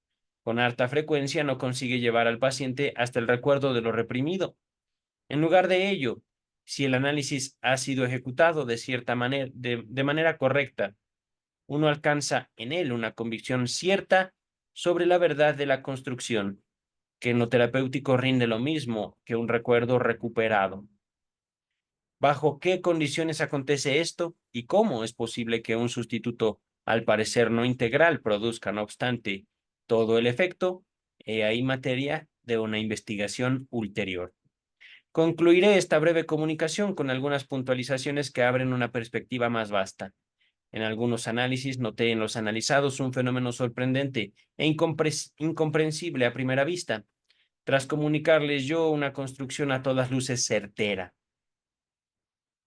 Con harta frecuencia no consigue llevar al paciente hasta el recuerdo de lo reprimido. En lugar de ello, si el análisis ha sido ejecutado de cierta manera, de manera correcta, uno alcanza en él una convicción cierta sobre la verdad de la construcción, que en lo terapéutico rinde lo mismo que un recuerdo recuperado. ¿Bajo qué condiciones acontece esto y cómo es posible que un sustituto, al parecer no integral, produzca, no obstante, todo el efecto? He ahí materia de una investigación ulterior. Concluiré esta breve comunicación con algunas puntualizaciones que abren una perspectiva más vasta. En algunos análisis noté en los analizados un fenómeno sorprendente e incomprensible a primera vista, tras comunicarles yo una construcción a todas luces certera.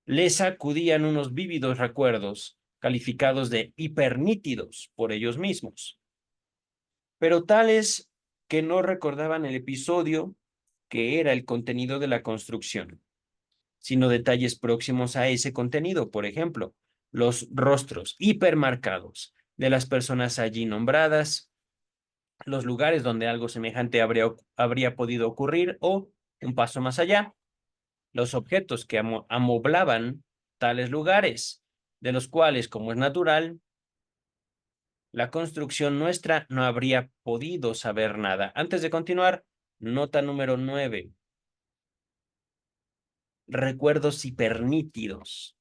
Les sacudían unos vívidos recuerdos, calificados de hipernítidos por ellos mismos, pero tales que no recordaban el episodio que era el contenido de la construcción, sino detalles próximos a ese contenido, por ejemplo, los rostros hipermarcados de las personas allí nombradas, los lugares donde algo semejante habría podido ocurrir o, un paso más allá, los objetos que amoblaban tales lugares, de los cuales, como es natural, la construcción nuestra no habría podido saber nada. Antes de continuar, nota número 9. Recuerdos hipernítidos.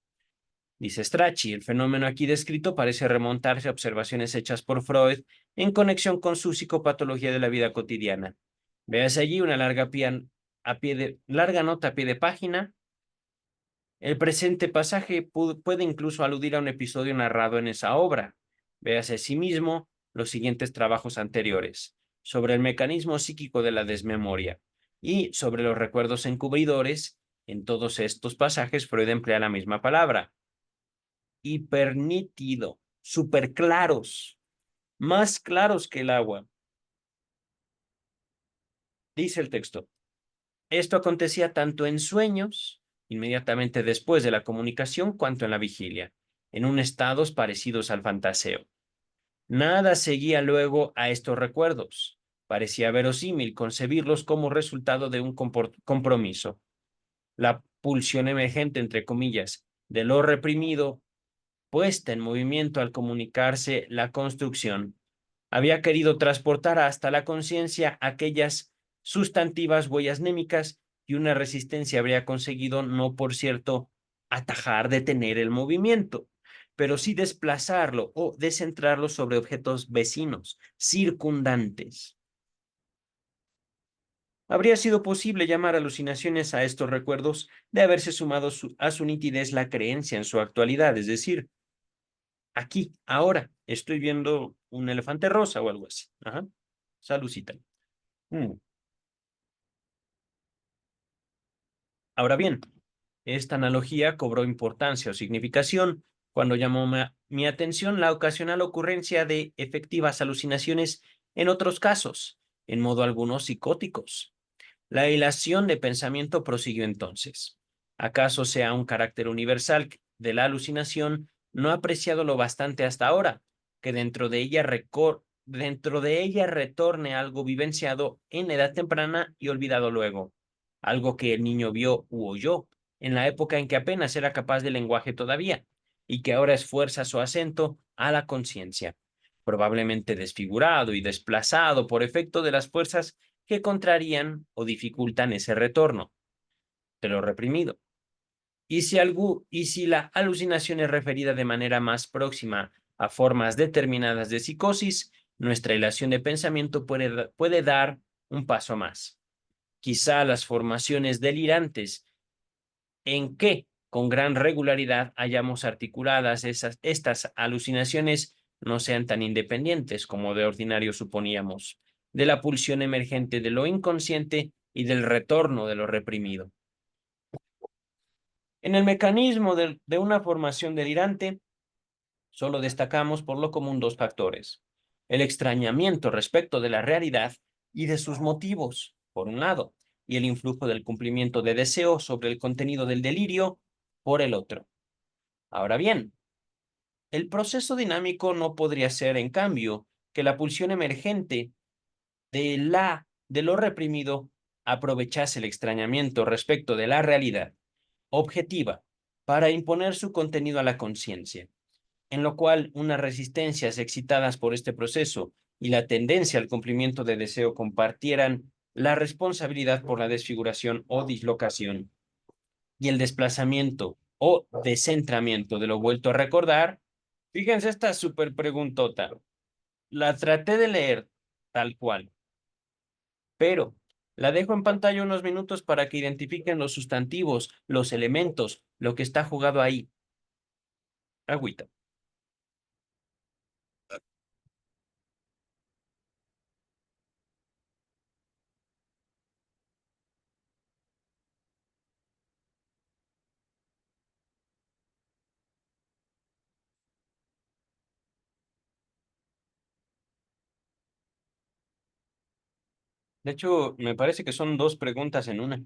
Dice Strachey, el fenómeno aquí descrito parece remontarse a observaciones hechas por Freud en conexión con su psicopatología de la vida cotidiana. Veas allí una larga nota a pie de página. El presente pasaje puede incluso aludir a un episodio narrado en esa obra. Véase asimismo los siguientes trabajos anteriores, sobre el mecanismo psíquico de la desmemoria y sobre los recuerdos encubridores. En todos estos pasajes Freud emplea la misma palabra. Hipernítido, superclaros, más claros que el agua. Dice el texto. Esto acontecía tanto en sueños, inmediatamente después de la comunicación, cuanto en la vigilia, en un estados parecidos al fantaseo. Nada seguía luego a estos recuerdos. Parecía verosímil concebirlos como resultado de un compromiso. La pulsión emergente, entre comillas, de lo reprimido, puesta en movimiento al comunicarse la construcción, había querido transportar hasta la conciencia aquellas sustantivas huellas némicas y una resistencia habría conseguido, no por cierto, atajar, detener el movimiento, pero sí desplazarlo o descentrarlo sobre objetos vecinos, circundantes. Habría sido posible llamar alucinaciones a estos recuerdos de haberse sumado a su nitidez la creencia en su actualidad, es decir, aquí, ahora, estoy viendo un elefante rosa o algo así. Ajá. Saludcita. Ahora bien, esta analogía cobró importancia o significación cuando llamó mi atención la ocasional ocurrencia de efectivas alucinaciones en otros casos, en modo algunos psicóticos. La hilación de pensamiento prosiguió entonces. ¿Acaso sea un carácter universal de la alucinación no apreciado lo bastante hasta ahora, que dentro de ella dentro de ella retorne algo vivenciado en la edad temprana y olvidado luego, algo que el niño vio u oyó en la época en que apenas era capaz de lenguaje todavía y que ahora esfuerza su acento a la conciencia, probablemente desfigurado y desplazado por efecto de las fuerzas que contrarían o dificultan ese retorno de lo reprimido. Y si la alucinación es referida de manera más próxima a formas determinadas de psicosis, nuestra ilación de pensamiento puede dar un paso más. Quizá las formaciones delirantes en que con gran regularidad hayamos articuladas estas alucinaciones no sean tan independientes como de ordinario suponíamos, de la pulsión emergente de lo inconsciente y del retorno de lo reprimido. En el mecanismo de una formación delirante, solo destacamos por lo común dos factores: el extrañamiento respecto de la realidad y de sus motivos, por un lado, y el influjo del cumplimiento de deseo sobre el contenido del delirio, por el otro. Ahora bien, el proceso dinámico no podría ser, en cambio, que la pulsión emergente de lo reprimido aprovechase el extrañamiento respecto de la realidad objetiva para imponer su contenido a la conciencia, en lo cual unas resistencias excitadas por este proceso y la tendencia al cumplimiento de deseo compartieran la responsabilidad por la desfiguración o dislocación y el desplazamiento o descentramiento de lo vuelto a recordar. Fíjense esta súper preguntota. La traté de leer tal cual, pero la dejo en pantalla unos minutos para que identifiquen los sustantivos, los elementos, lo que está jugado ahí. Agüita. De hecho, me parece que son dos preguntas en una.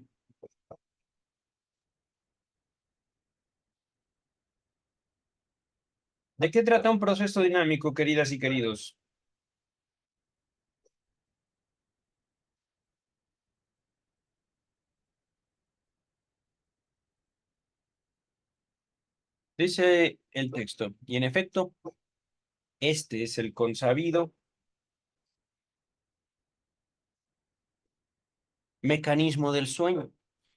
¿De qué trata un proceso dinámico, queridas y queridos? Dice el texto, y en efecto, este es el consabido mecanismo del sueño,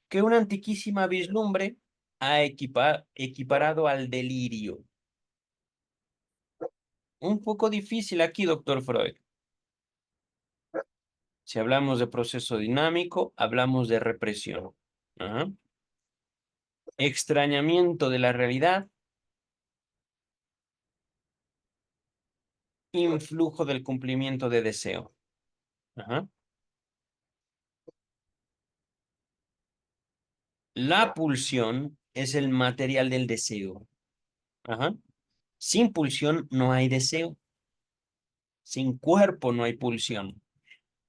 que una antiquísima vislumbre ha equiparado al delirio. Un poco difícil aquí, doctor Freud. Si hablamos de proceso dinámico, hablamos de represión. Ajá. Extrañamiento de la realidad, influjo del cumplimiento de deseo. Ajá. La pulsión es el material del deseo. Ajá. Sin pulsión no hay deseo. Sin cuerpo no hay pulsión.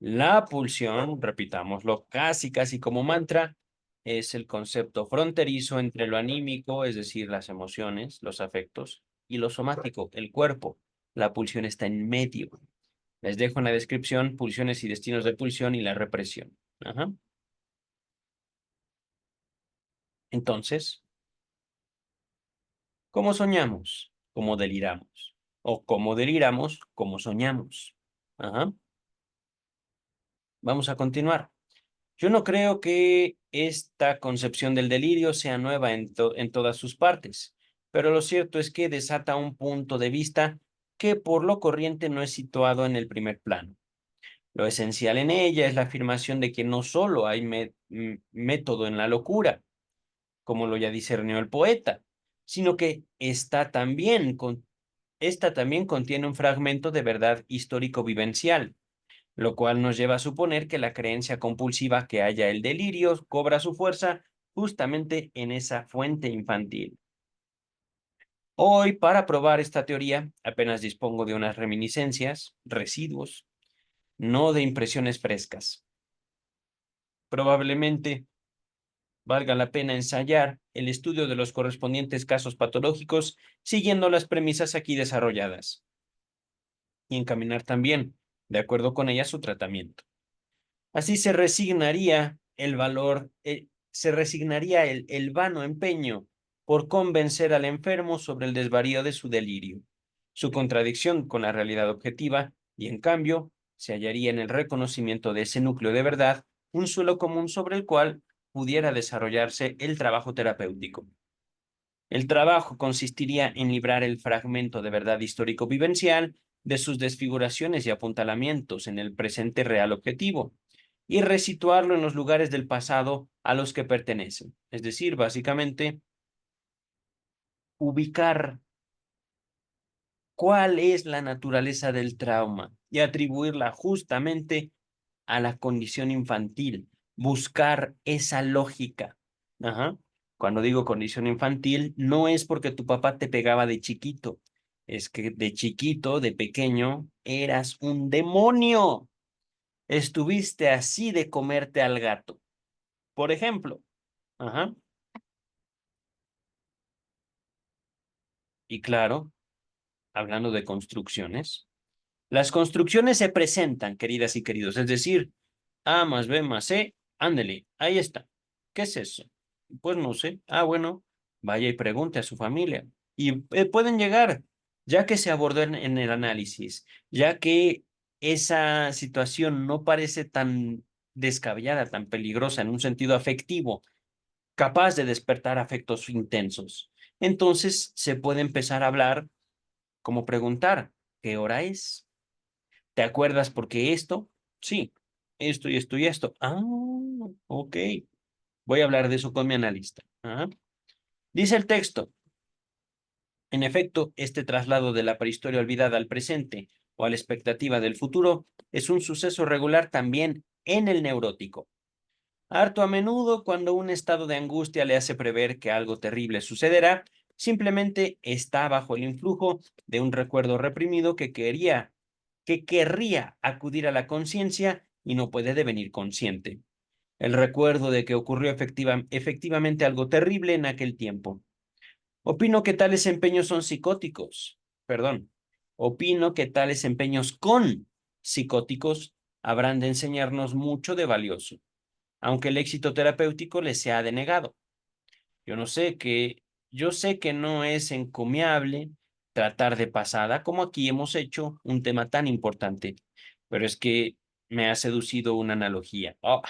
La pulsión, repitámoslo casi como mantra, es el concepto fronterizo entre lo anímico, es decir, las emociones, los afectos, y lo somático, el cuerpo. La pulsión está en medio. Les dejo en la descripción pulsiones y destinos de pulsión y la represión. Ajá. Entonces, ¿cómo soñamos? ¿Cómo deliramos? O cómo deliramos, ¿cómo soñamos? Ajá. Vamos a continuar. Yo no creo que esta concepción del delirio sea nueva en todas sus partes, pero lo cierto es que desata un punto de vista que por lo corriente no es situado en el primer plano. Lo esencial en ella es la afirmación de que no solo hay método en la locura, como lo ya discernió el poeta, sino que esta también contiene un fragmento de verdad histórico-vivencial, lo cual nos lleva a suponer que la creencia compulsiva que haya el delirio cobra su fuerza justamente en esa fuente infantil. Hoy, para probar esta teoría, apenas dispongo de unas reminiscencias, residuos, no de impresiones frescas. Probablemente valga la pena ensayar el estudio de los correspondientes casos patológicos siguiendo las premisas aquí desarrolladas. y encaminar también, de acuerdo con ella, su tratamiento. Así se resignaría el valor, se resignaría el vano empeño por convencer al enfermo sobre el desvarío de su delirio, su contradicción con la realidad objetiva, y en cambio se hallaría en el reconocimiento de ese núcleo de verdad un suelo común sobre el cual pudiera desarrollarse el trabajo terapéutico. El trabajo consistiría en librar el fragmento de verdad histórico-vivencial de sus desfiguraciones y apuntalamientos en el presente real objetivo y resituarlo en los lugares del pasado a los que pertenecen. Es decir, básicamente, ubicar cuál es la naturaleza del trauma y atribuirla justamente a la condición infantil, buscar esa lógica. Ajá. Cuando digo condición infantil, no es porque tu papá te pegaba de chiquito, es que de chiquito, de pequeño, eras un demonio. Estuviste así de comerte al gato. Por ejemplo, ajá. Y claro, hablando de construcciones, las construcciones se presentan, queridas y queridos, es decir, A más B más C, ándele, ahí está. ¿Qué es eso? Pues no sé. Ah, bueno, vaya y pregunte a su familia. Y pueden llegar, ya que se abordó en el análisis, ya que esa situación no parece tan descabellada, tan peligrosa en un sentido afectivo, capaz de despertar afectos intensos. Entonces se puede empezar a hablar como preguntar, ¿qué hora es? ¿Te acuerdas por qué esto? Sí, esto y esto y esto. Ah, ok. Voy a hablar de eso con mi analista. Ajá. Dice el texto, en efecto, este traslado de la prehistoria olvidada al presente o a la expectativa del futuro es un suceso regular también en el neurótico. Harto a menudo, cuando un estado de angustia le hace prever que algo terrible sucederá, simplemente está bajo el influjo de un recuerdo reprimido que querría acudir a la conciencia y no puede devenir consciente. El recuerdo de que ocurrió efectivamente algo terrible en aquel tiempo. Opino que tales empeños son psicóticos. Perdón. Opino que tales empeños con psicóticos habrán de enseñarnos mucho de valioso, aunque el éxito terapéutico les sea denegado. Yo no sé que, yo sé que no es encomiable tratar de pasada, como aquí hemos hecho, un tema tan importante, pero es que me ha seducido una analogía. Oh.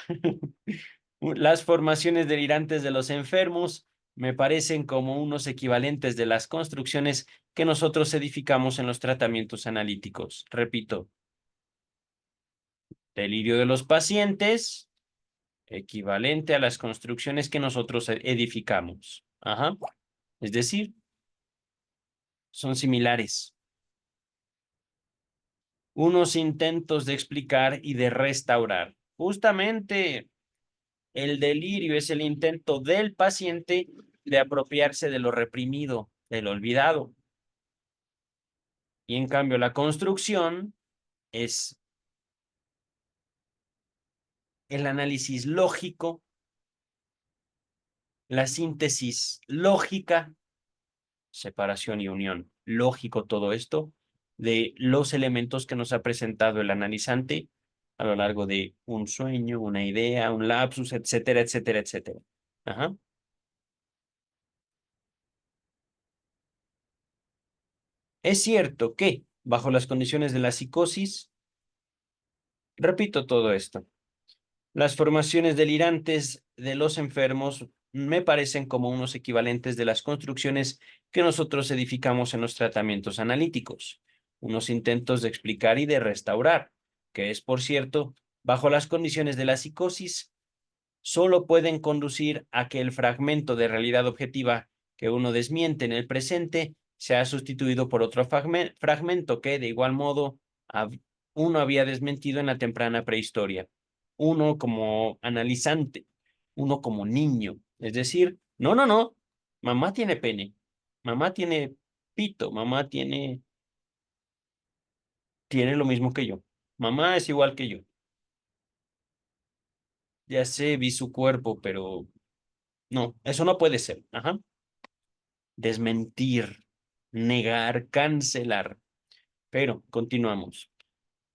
Las formaciones delirantes de los enfermos me parecen como unos equivalentes de las construcciones que nosotros edificamos en los tratamientos analíticos. Repito, delirio de los pacientes, equivalente a las construcciones que nosotros edificamos. Ajá. Es decir, son similares. Unos intentos de explicar y de restaurar. Justamente el delirio es el intento del paciente de apropiarse de lo reprimido, de lo olvidado. Y en cambio, la construcción es el análisis lógico, la síntesis lógica, separación y unión, lógico todo esto, de los elementos que nos ha presentado el analizante a lo largo de un sueño, una idea, un lapsus, etcétera, etcétera, etcétera. Ajá. Es cierto que, bajo las condiciones de la psicosis, repito todo esto, las formaciones delirantes de los enfermos me parecen como unos equivalentes de las construcciones que nosotros edificamos en los tratamientos analíticos, unos intentos de explicar y de restaurar, que es, por cierto, bajo las condiciones de la psicosis, solo pueden conducir a que el fragmento de realidad objetiva que uno desmiente en el presente sea sustituido por otro fragmento que, de igual modo, uno había desmentido en la temprana prehistoria. Uno como analizante, uno como niño. Es decir, no, no, no, mamá tiene pene, mamá tiene pito, mamá tiene lo mismo que yo. Mamá es igual que yo. Ya sé, vi su cuerpo, pero no, eso no puede ser. Ajá. Desmentir, negar, cancelar. Pero continuamos.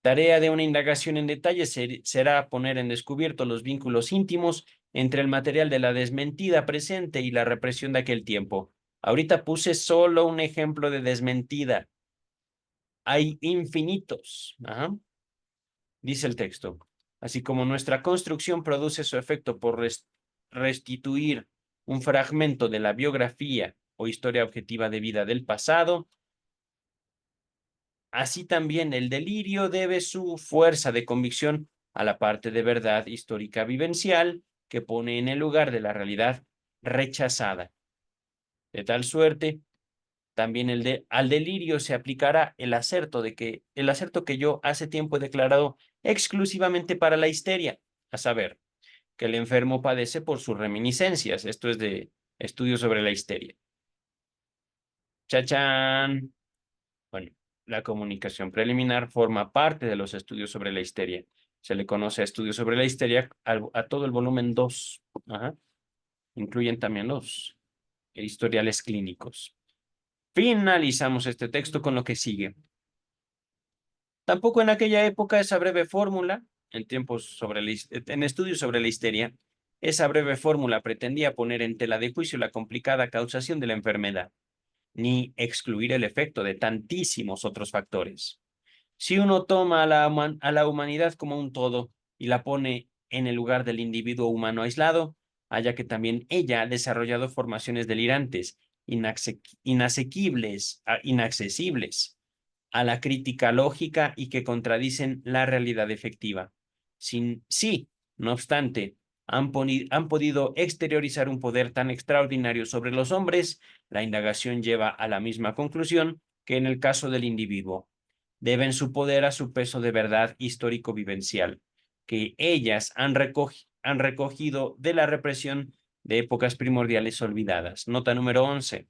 Tarea de una indagación en detalle será poner en descubierto los vínculos íntimos entre el material de la desmentida presente y la represión de aquel tiempo. Ahorita puse solo un ejemplo de desmentida. Hay infinitos. Ajá. Dice el texto. Así como nuestra construcción produce su efecto por restituir un fragmento de la biografía o historia objetiva de vida del pasado, así también el delirio debe su fuerza de convicción a la parte de verdad histórica vivencial que pone en el lugar de la realidad rechazada. De tal suerte, también al delirio se aplicará el acerto que yo hace tiempo he declarado exclusivamente para la histeria, a saber, que el enfermo padece por sus reminiscencias. Esto es de estudios sobre la histeria. Chachán. Bueno, la comunicación preliminar forma parte de los estudios sobre la histeria. Se le conoce a estudios sobre la histeria a todo el volumen 2. Ajá. Incluyen también los historiales clínicos. Finalizamos este texto con lo que sigue. Tampoco en aquella época esa breve fórmula, en estudios sobre la histeria, esa breve fórmula pretendía poner en tela de juicio la complicada causación de la enfermedad, ni excluir el efecto de tantísimos otros factores. Si uno toma a la humanidad como un todo y la pone en el lugar del individuo humano aislado, haya que también ella ha desarrollado formaciones delirantes, inaccesibles a la crítica lógica y que contradicen la realidad efectiva. Sí, no obstante, han podido exteriorizar un poder tan extraordinario sobre los hombres, la indagación lleva a la misma conclusión que en el caso del individuo. Deben su poder a su peso de verdad histórico-vivencial, que ellas han recogido de la represión de épocas primordiales olvidadas. Nota número 11.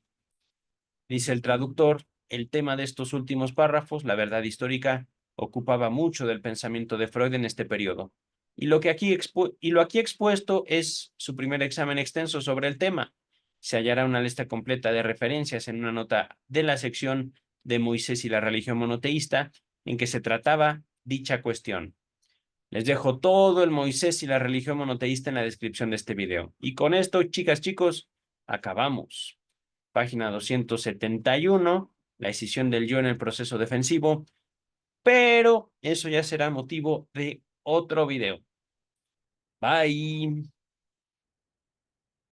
Dice el traductor, el tema de estos últimos párrafos, la verdad histórica, ocupaba mucho del pensamiento de Freud en este periodo. Y lo aquí expuesto es su primer examen extenso sobre el tema. Se hallará una lista completa de referencias en una nota de la sección de Moisés y la religión monoteísta en que se trataba dicha cuestión. Les dejo todo el Moisés y la religión monoteísta en la descripción de este video. Y con esto, chicas, chicos, acabamos. Página 271, la escisión del yo en el proceso defensivo, pero eso ya será motivo de otro video. Bye.